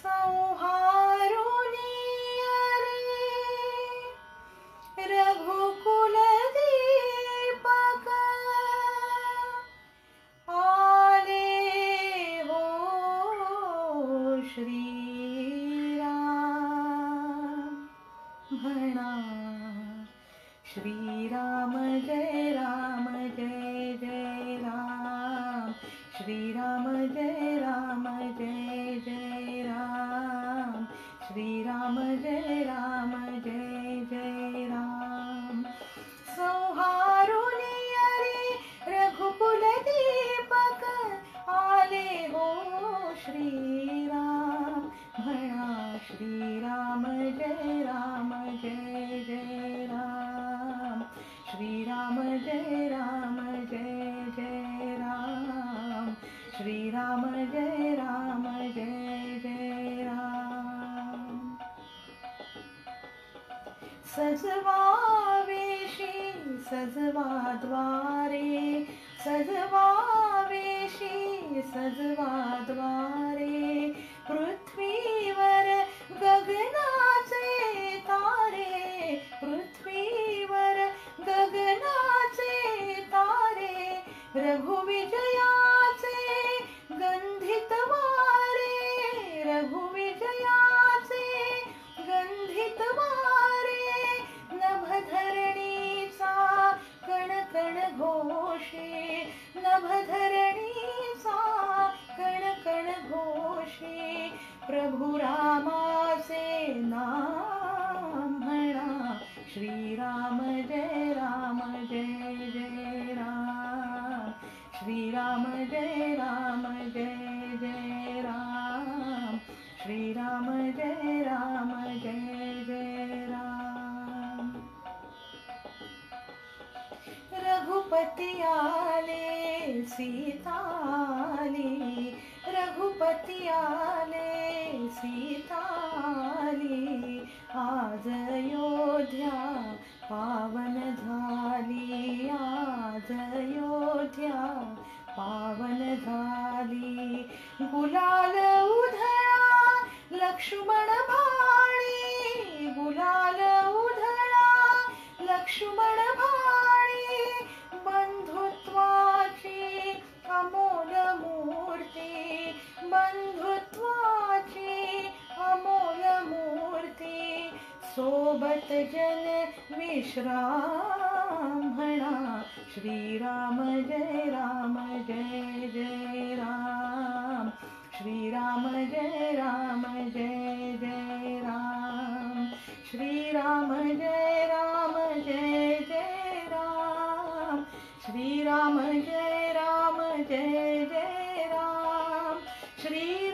संहारुनी रघुकुल दीपक आले हो श्रीराम म्हणा श्रीराम जय राम जय जय राम श्रीराम जय राम जय जय राम श्रीराम जय राम जय जय राम संहारुनी अरे रघुकुल दीपक आले हो श्रीराम म्हणा श्रीराम जय राम जय जय राम श्रीराम जय राम जय जय राम श्रीराम जय राम जय जय राम सजवा वेशी सजवा द्वारे सजवा वेशी सजवा द्वारे पृथ्वीवर गगनाचे तारे पृथ्वीवर गगनाचे तारे रघुविजयाचे गंधित वारे रघुविजयाचे गंधित वारे नभधरणीचा कण कण घोषे नभधरणीचा कण कण घोषे प्रभु रामाचे नाम म्हणा श्रीराम जय राम जय जय राम श्रीराम जय राम जय जय राम श्रीराम जय राम जय जय राम रघुपति आले सीता आली रघुपति आले सीता आली आज अयोध्या पावन झाली आज अयोध्या पावन झाली गुलाल उधळा लक्ष्मण भाणी गुलाल उधळा लक्ष्मण भाणी बंधुत्वाची अमोल मूर्ती बंधुत्वाची अमोल मूर्ती सोबत जन विश्राम म्हणा श्रीराम जय राम जय जय राम श्रीराम जय राम जय जय राम श्रीराम जय राम जय जय राम श्रीराम जय राम जय जय राम श्री